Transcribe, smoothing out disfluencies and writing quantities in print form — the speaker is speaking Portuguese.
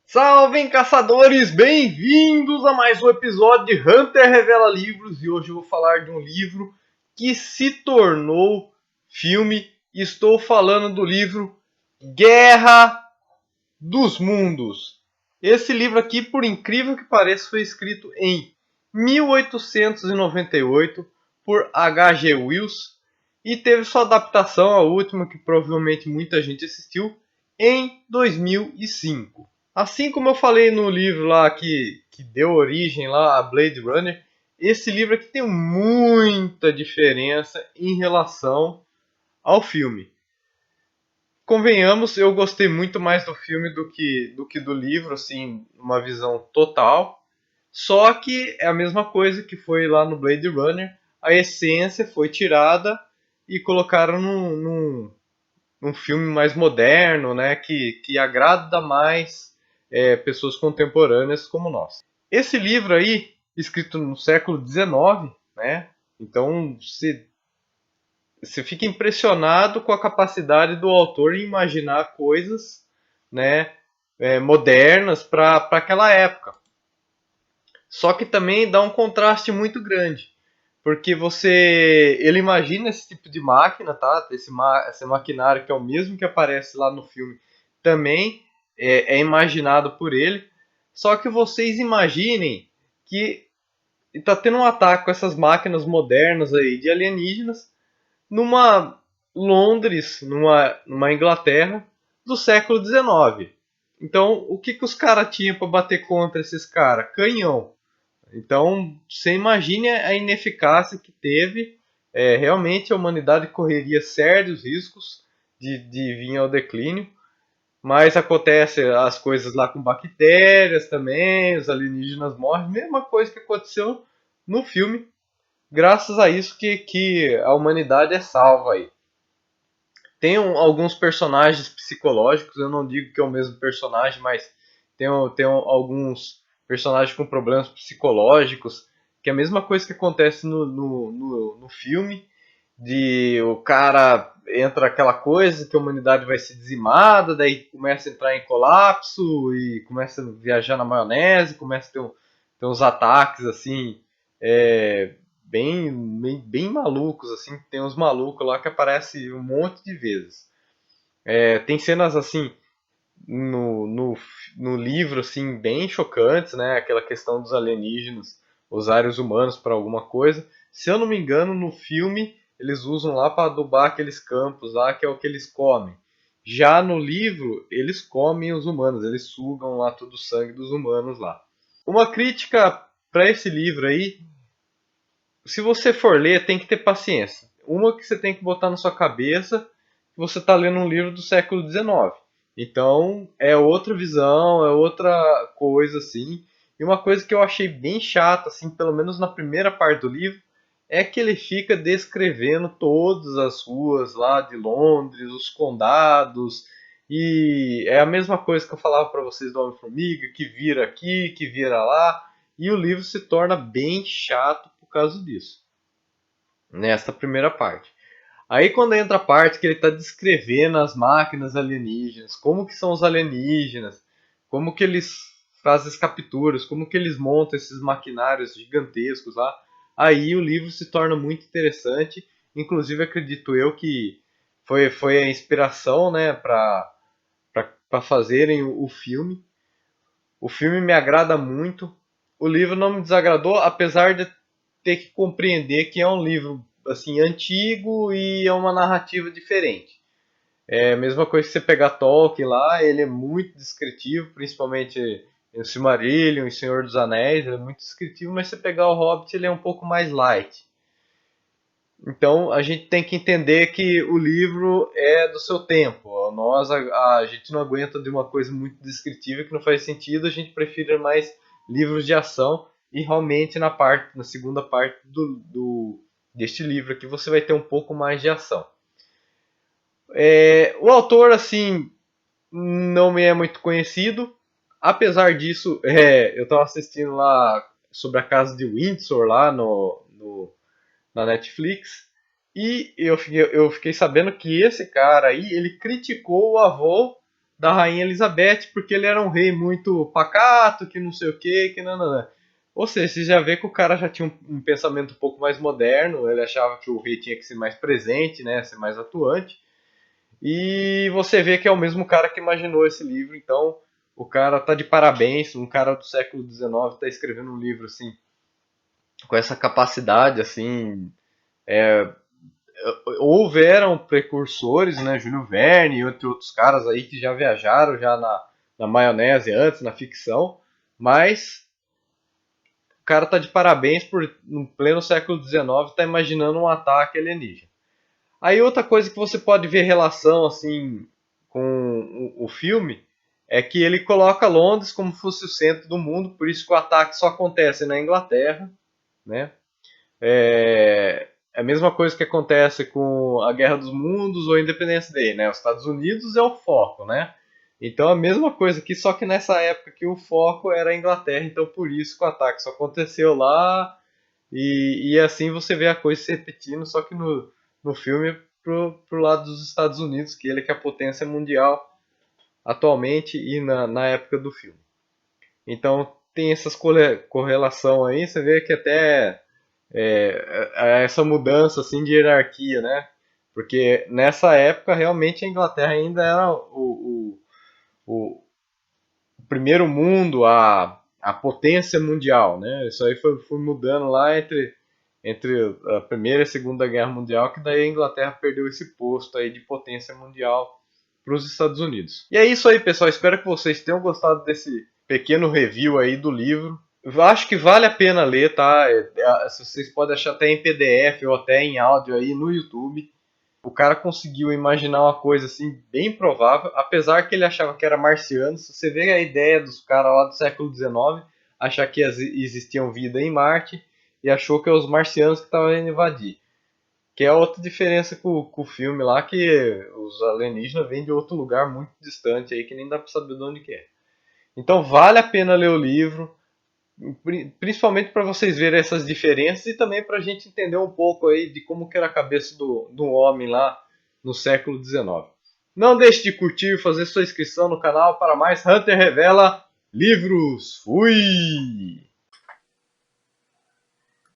Salve, caçadores! Bem-vindos a mais um episódio de Hunter Revela Livros. E hoje eu vou falar de um livro que se tornou filme. Estou falando do livro Guerra dos Mundos. Esse livro aqui, por incrível que pareça, foi escrito em 1898 por H.G. Wells e teve sua adaptação, a última que provavelmente muita gente assistiu, em 2005. Assim como eu falei no livro lá que deu origem lá a Blade Runner, esse livro aqui tem muita diferença em relação ao filme. Convenhamos, eu gostei muito mais do filme do que do livro, assim, uma visão total. Só que é a mesma coisa que foi lá no Blade Runner, a essência foi tirada e colocaram num filme mais moderno, né, que agrada mais pessoas contemporâneas como nós. Esse livro aí, escrito no século XIX, né, então você fica impressionado com a capacidade do autor em imaginar coisas, né, modernas para aquela época. Só que também dá um contraste muito grande, porque ele imagina esse tipo de máquina, tá? Esse maquinário que é o mesmo que aparece lá no filme, também é imaginado por ele. Só que vocês imaginem que está tendo um ataque com essas máquinas modernas aí de alienígenas numa Londres, numa Inglaterra do século XIX. Então, o que os caras tinham para bater contra esses caras? Canhão. Então, você imagine a ineficácia que teve. Realmente a humanidade correria sérios riscos de vir ao declínio. Mas acontece as coisas lá com bactérias também, os alienígenas morrem. Mesma coisa que aconteceu no filme. Graças a isso que a humanidade é salva aí. Tem alguns personagens psicológicos, eu não digo que é o mesmo personagem, mas tem alguns personagens com problemas psicológicos, que é a mesma coisa que acontece no filme, de o cara entra aquela coisa que a humanidade vai ser dizimada, daí começa a entrar em colapso e começa a viajar na maionese, começa a ter uns ataques assim, bem malucos, assim, tem uns malucos lá que aparecem um monte de vezes. Tem cenas assim no, no, no livro assim bem chocantes, né? Aquela questão dos alienígenas usarem os humanos para alguma coisa. Se eu não me engano, no filme eles usam lá para adubar aqueles campos lá, que é o que eles comem. Já no livro, eles comem os humanos, eles sugam lá todo o sangue dos humanos lá. Uma crítica para esse livro aí, se você for ler, tem que ter paciência. Uma que você tem que botar na sua cabeça que você está lendo um livro do século XIX. Então é outra visão, é outra coisa assim. E uma coisa que eu achei bem chata, assim, pelo menos na primeira parte do livro, é que ele fica descrevendo todas as ruas lá de Londres, os condados. E é a mesma coisa que eu falava para vocês do Homem-Formiga, que vira aqui, que vira lá. E o livro se torna bem chato por causa disso, nessa primeira parte. Aí quando entra a parte que ele está descrevendo as máquinas alienígenas, como que são os alienígenas, como que eles fazem as capturas, como que eles montam esses maquinários gigantescos lá, aí o livro se torna muito interessante. Inclusive acredito eu que foi a inspiração, né, para fazerem o filme. O filme me agrada muito. O livro não me desagradou, apesar de ter que compreender que é um livro assim antigo e é uma narrativa diferente. É a mesma coisa que você pegar Tolkien lá, ele é muito descritivo, principalmente em Silmarillion, em Senhor dos Anéis, ele é muito descritivo, mas se você pegar o Hobbit, ele é um pouco mais light. Então a gente tem que entender que o livro é do seu tempo. A gente não aguenta de uma coisa muito descritiva que não faz sentido, a gente prefere mais livros de ação e realmente na segunda parte deste livro aqui você vai ter um pouco mais de ação. O autor assim não me é muito conhecido, apesar disso, eu estava assistindo lá sobre a casa de Windsor lá na Netflix. E eu fiquei sabendo que esse cara aí, ele criticou o avô da Rainha Elizabeth, porque ele era um rei muito pacato, que não sei o que não. Ou seja, você já vê que o cara já tinha um pensamento um pouco mais moderno, ele achava que o rei tinha que ser mais presente, né, ser mais atuante. E você vê que é o mesmo cara que imaginou esse livro, então o cara tá de parabéns, um cara do século XIX tá escrevendo um livro assim, com essa capacidade assim. Houveram precursores, né, Júlio Verne e entre outros caras aí que já viajaram já na maionese antes, na ficção, mas o cara tá de parabéns por, no pleno século XIX, tá imaginando um ataque alienígena. Aí outra coisa que você pode ver relação assim com o filme é que ele coloca Londres como se fosse o centro do mundo, por isso que o ataque só acontece na Inglaterra, né? É a mesma coisa que acontece com a Guerra dos Mundos ou a Independência Day, né? Os Estados Unidos é o foco, né? Então a mesma coisa aqui, só que nessa época que o foco era a Inglaterra, então por isso que o ataque só aconteceu lá e assim você vê a coisa se repetindo, só que no filme pro lado dos Estados Unidos, que ele que é a potência mundial atualmente e na época do filme. Então tem essas correlação aí, você vê que até essa mudança assim de hierarquia, né? Porque nessa época realmente a Inglaterra ainda era o primeiro mundo, a potência mundial, né? Isso aí foi mudando lá entre a Primeira e a Segunda Guerra Mundial, que daí a Inglaterra perdeu esse posto aí de potência mundial para os Estados Unidos. E é isso aí, pessoal. Espero que vocês tenham gostado desse pequeno review aí do livro. Eu acho que vale a pena ler, tá? Vocês podem achar até em PDF ou até em áudio aí no YouTube. O cara conseguiu imaginar uma coisa assim bem improvável, apesar que ele achava que era marciano. Se você vê a ideia dos caras lá do século XIX, achar que existiam vida em Marte e achou que é os marcianos que estavam indo invadir. Que é outra diferença com o filme lá, que os alienígenas vêm de outro lugar muito distante aí, que nem dá pra saber de onde que é. Então vale a pena ler o livro, principalmente para vocês verem essas diferenças e também para a gente entender um pouco aí de como que era a cabeça do homem lá no século XIX. Não deixe de curtir e fazer sua inscrição no canal para mais Hunter Revela Livros. Fui!